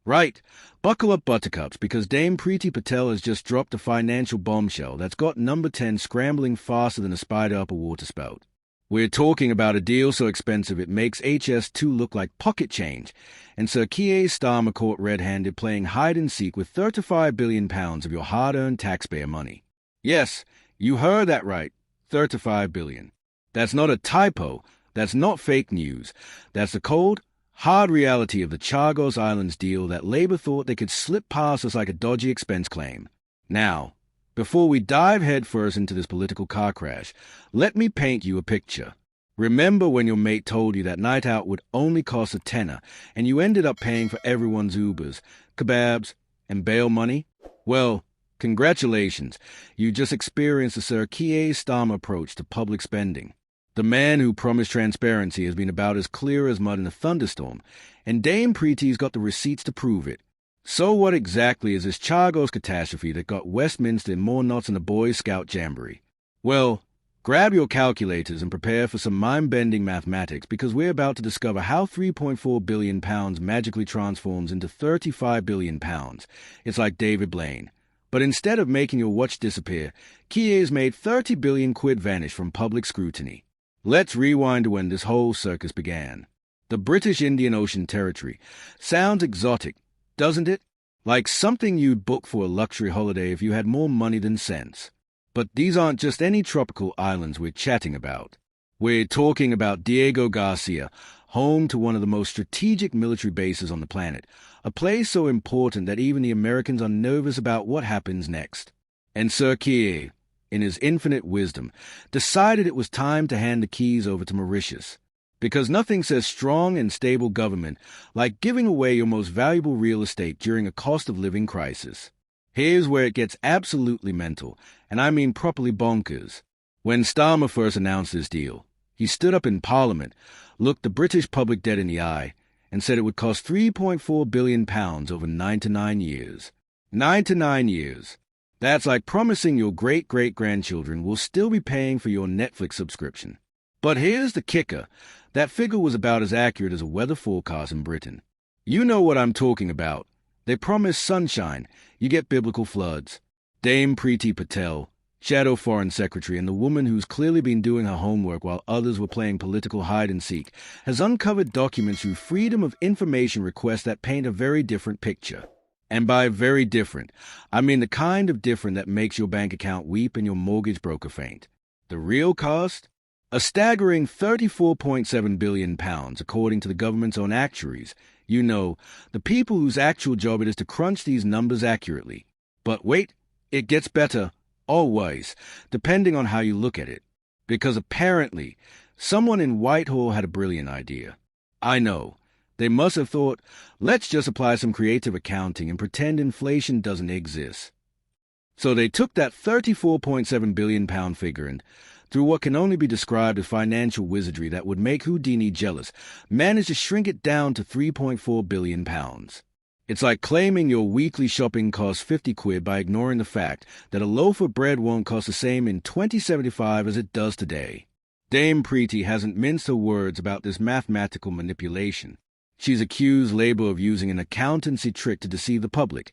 Right. Buckle up, buttercups, because Dame Priti Patel has just dropped a financial bombshell that's got number 10 scrambling faster than a spider up a waterspout. We're talking about a deal so expensive it makes HS2 look like pocket change, and Sir Keir Starmer caught red-handed playing hide-and-seek with £35 billion of your hard-earned taxpayer money. Yes, you heard that right, £35 billion. That's not a typo, that's not fake news, that's the cold, hard reality of the Chagos Islands deal that Labour thought they could slip past us like a dodgy expense claim. Now, before we dive headfirst into this political car crash, let me paint you a picture. Remember when your mate told you that night out would only cost a tenner, and you ended up paying for everyone's Ubers, kebabs, and bail money? Well, congratulations, you just experienced the Sir Keir Starmer approach to public spending. The man who promised transparency has been about as clear as mud in a thunderstorm, and Dame Priti's got the receipts to prove it. So what exactly is this Chagos catastrophe that got Westminster in more knots than a Boy Scout jamboree? Well, grab your calculators and prepare for some mind-bending mathematics, because we're about to discover how £3.4 billion magically transforms into £35 billion. It's like David Blaine. But instead of making your watch disappear, Keir's made 30 billion quid vanish from public scrutiny. Let's rewind to when this whole circus began. The British Indian Ocean Territory sounds exotic, doesn't it? Like something you'd book for a luxury holiday if you had more money than sense. But these aren't just any tropical islands we're chatting about. We're talking about Diego Garcia, home to one of the most strategic military bases on the planet, a place so important that even the Americans are nervous about what happens next. And Sir Keir, in his infinite wisdom, decided it was time to hand the keys over to Mauritius. Because nothing says strong and stable government like giving away your most valuable real estate during a cost-of-living crisis. Here's where it gets absolutely mental, and I mean properly bonkers. When Starmer first announced this deal, he stood up in Parliament, looked the British public dead in the eye, and said it would cost £3.4 billion over 99 years. 99 years. That's like promising your great-great-grandchildren will still be paying for your Netflix subscription. But here's the kicker. That figure was about as accurate as a weather forecast in Britain. You know what I'm talking about. They promise sunshine, you get biblical floods. Dame Priti Patel, Shadow Foreign Secretary and the woman who's clearly been doing her homework while others were playing political hide-and-seek, has uncovered documents through Freedom of Information requests that paint a very different picture. And by very different, I mean the kind of different that makes your bank account weep and your mortgage broker faint. The real cost? A staggering £34.7 billion, according to the government's own actuaries. You know, the people whose actual job it is to crunch these numbers accurately. But wait, it gets better, always, depending on how you look at it. Because apparently, someone in Whitehall had a brilliant idea. I know. They must have thought, let's just apply some creative accounting and pretend inflation doesn't exist. So they took that £34.7 billion figure and, through what can only be described as financial wizardry that would make Houdini jealous, managed to shrink it down to £3.4 billion. It's like claiming your weekly shopping costs 50 quid by ignoring the fact that a loaf of bread won't cost the same in 2075 as it does today. Dame Priti hasn't minced her words about this mathematical manipulation. She's accused Labour of using an accountancy trick to deceive the public,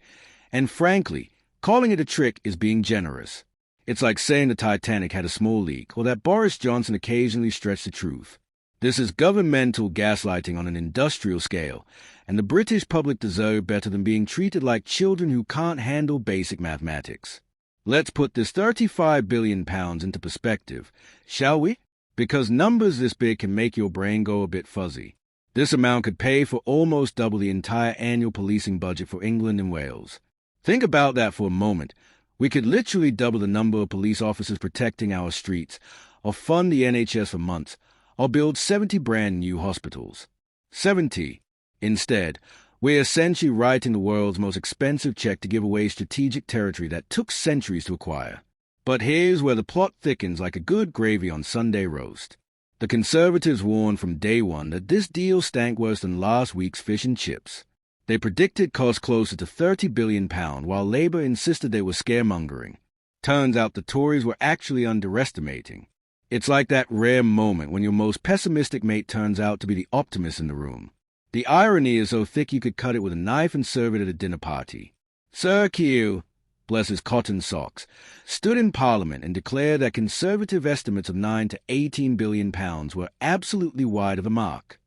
and frankly, calling it a trick is being generous. It's like saying the Titanic had a small leak, or that Boris Johnson occasionally stretched the truth. This is governmental gaslighting on an industrial scale, and the British public deserve better than being treated like children who can't handle basic mathematics. Let's put this £35 billion into perspective, shall we? Because numbers this big can make your brain go a bit fuzzy. This amount could pay for almost double the entire annual policing budget for England and Wales. Think about that for a moment. We could literally double the number of police officers protecting our streets, or fund the NHS for months, or build 70 brand new hospitals. 70. Instead, we're essentially writing the world's most expensive check to give away strategic territory that took centuries to acquire. But here's where the plot thickens like a good gravy on Sunday roast. The Conservatives warned from day one that this deal stank worse than last week's fish and chips. They predicted cost closer to £30 billion, while Labour insisted they were scaremongering. Turns out the Tories were actually underestimating. It's like that rare moment when your most pessimistic mate turns out to be the optimist in the room. The irony is so thick you could cut it with a knife and serve it at a dinner party. Sir Keir, bless his cotton socks, stood in Parliament and declared that Conservative estimates of 9 to 18 billion pounds were absolutely wide of the mark.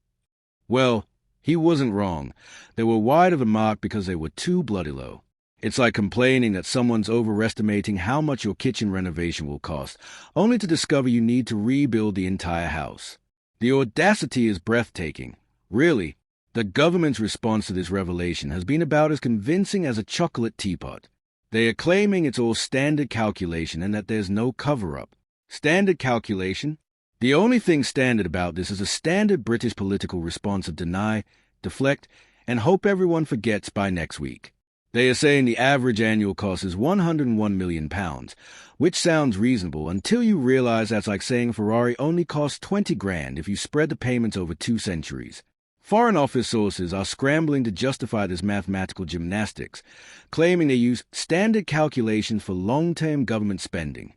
Well, he wasn't wrong. They were wide of the mark because they were too bloody low. It's like complaining that someone's overestimating how much your kitchen renovation will cost, only to discover you need to rebuild the entire house. The audacity is breathtaking. Really, the government's response to this revelation has been about as convincing as a chocolate teapot. They are claiming it's all standard calculation and that there's no cover-up. Standard calculation? The only thing standard about this is a standard British political response of deny, deflect, and hope everyone forgets by next week. They are saying the average annual cost is £101 million, which sounds reasonable until you realize that's like saying a Ferrari only costs 20 grand if you spread the payments over 2 centuries. Foreign Office sources are scrambling to justify this mathematical gymnastics, claiming they use standard calculations for long-term government spending.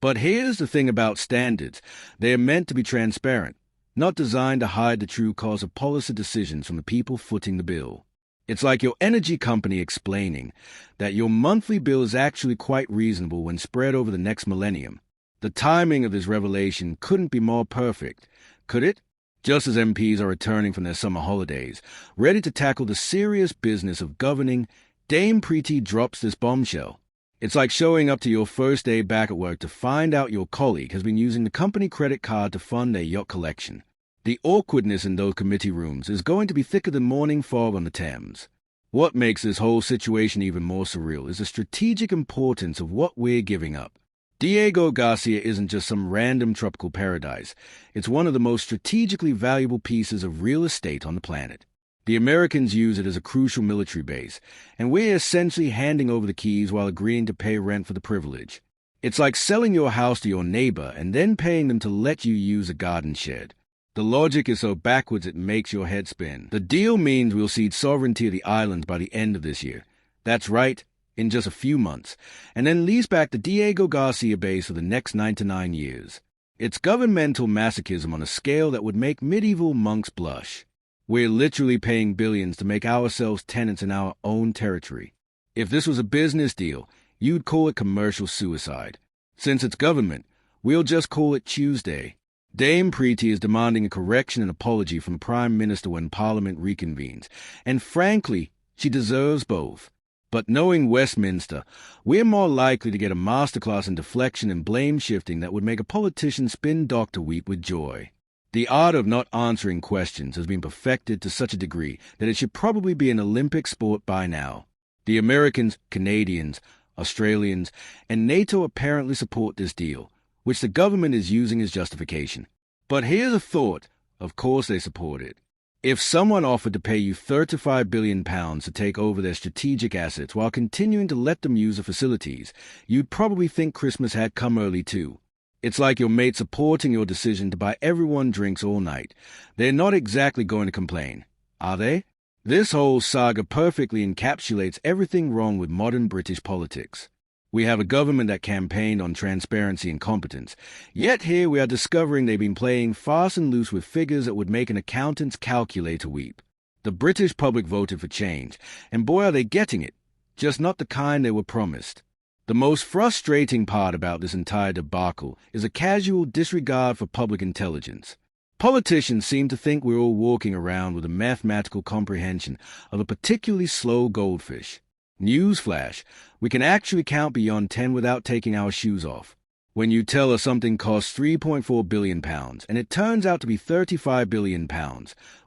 But here's the thing about standards. They are meant to be transparent, not designed to hide the true cause of policy decisions from the people footing the bill. It's like your energy company explaining that your monthly bill is actually quite reasonable when spread over the next millennium. The timing of this revelation couldn't be more perfect, could it? Just as MPs are returning from their summer holidays, ready to tackle the serious business of governing, Dame Priti drops this bombshell. It's like showing up to your first day back at work to find out your colleague has been using the company credit card to fund their yacht collection. The awkwardness in those committee rooms is going to be thicker than morning fog on the Thames. What makes this whole situation even more surreal is the strategic importance of what we're giving up. Diego Garcia isn't just some random tropical paradise. It's one of the most strategically valuable pieces of real estate on the planet. The Americans use it as a crucial military base, and we're essentially handing over the keys while agreeing to pay rent for the privilege. It's like selling your house to your neighbor and then paying them to let you use a garden shed. The logic is so backwards it makes your head spin. The deal means we'll cede sovereignty of the islands by the end of this year. That's right, in just a few months, and then lease back the Diego Garcia base for the next 9 to 9 years. It's governmental masochism on a scale that would make medieval monks blush. We're literally paying billions to make ourselves tenants in our own territory. If this was a business deal, you'd call it commercial suicide. Since it's government, we'll just call it Tuesday. Dame Priti is demanding a correction and apology from the Prime Minister when Parliament reconvenes, and frankly, she deserves both. But knowing Westminster, we're more likely to get a masterclass in deflection and blame-shifting that would make a politician spin doctor weep with joy. The art of not answering questions has been perfected to such a degree that it should probably be an Olympic sport by now. The Americans, Canadians, Australians, and NATO apparently support this deal, which the government is using as justification. But here's a thought. Of course they support it. If someone offered to pay you £35 billion to take over their strategic assets while continuing to let them use the facilities, you'd probably think Christmas had come early too. It's like your mate supporting your decision to buy everyone drinks all night. They're not exactly going to complain, are they? This whole saga perfectly encapsulates everything wrong with modern British politics. We have a government that campaigned on transparency and competence, yet here we are discovering they've been playing fast and loose with figures that would make an accountant's calculator weep. The British public voted for change, and boy are they getting it, just not the kind they were promised. The most frustrating part about this entire debacle is a casual disregard for public intelligence. Politicians seem to think we're all walking around with a mathematical comprehension of a particularly slow goldfish. Newsflash, we can actually count beyond 10 without taking our shoes off. When you tell us something costs £3.4 billion and it turns out to be £35 billion,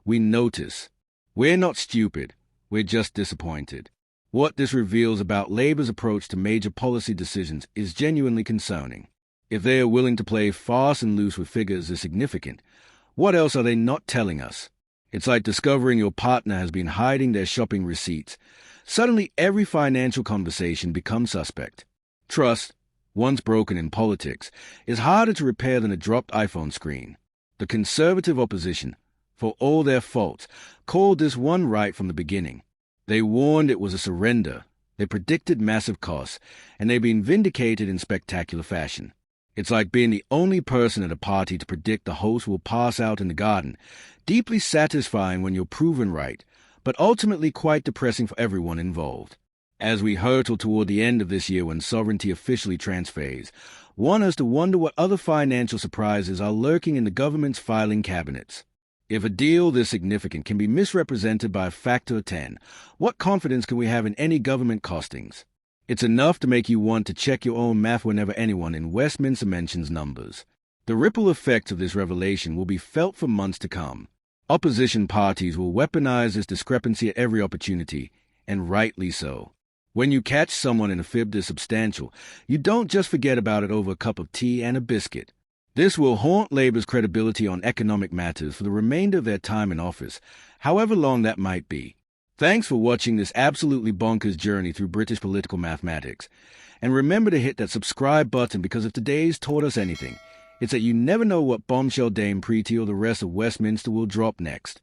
we notice. We're not stupid, we're just disappointed. What this reveals about Labour's approach to major policy decisions is genuinely concerning. If they are willing to play fast and loose with figures as significant, what else are they not telling us? It's like discovering your partner has been hiding their shopping receipts. Suddenly, every financial conversation becomes suspect. Trust, once broken in politics, is harder to repair than a dropped iPhone screen. The Conservative opposition, for all their faults, called this one right from the beginning. They warned it was a surrender. They predicted massive costs, and they've been vindicated in spectacular fashion. It's like being the only person at a party to predict the host will pass out in the garden. Deeply satisfying when you're proven right, but ultimately quite depressing for everyone involved. As we hurtle toward the end of this year when sovereignty officially transfers, one has to wonder what other financial surprises are lurking in the government's filing cabinets. If a deal this significant can be misrepresented by a factor of 10, what confidence can we have in any government costings? It's enough to make you want to check your own math whenever anyone in Westminster mentions numbers. The ripple effects of this revelation will be felt for months to come. Opposition parties will weaponize this discrepancy at every opportunity, and rightly so. When you catch someone in a fib this substantial, you don't just forget about it over a cup of tea and a biscuit. This will haunt Labour's credibility on economic matters for the remainder of their time in office, however long that might be. Thanks for watching this absolutely bonkers journey through British political mathematics. And remember to hit that subscribe button, because if today's taught us anything, it's that you never know what bombshell Dame Priti or the rest of Westminster will drop next.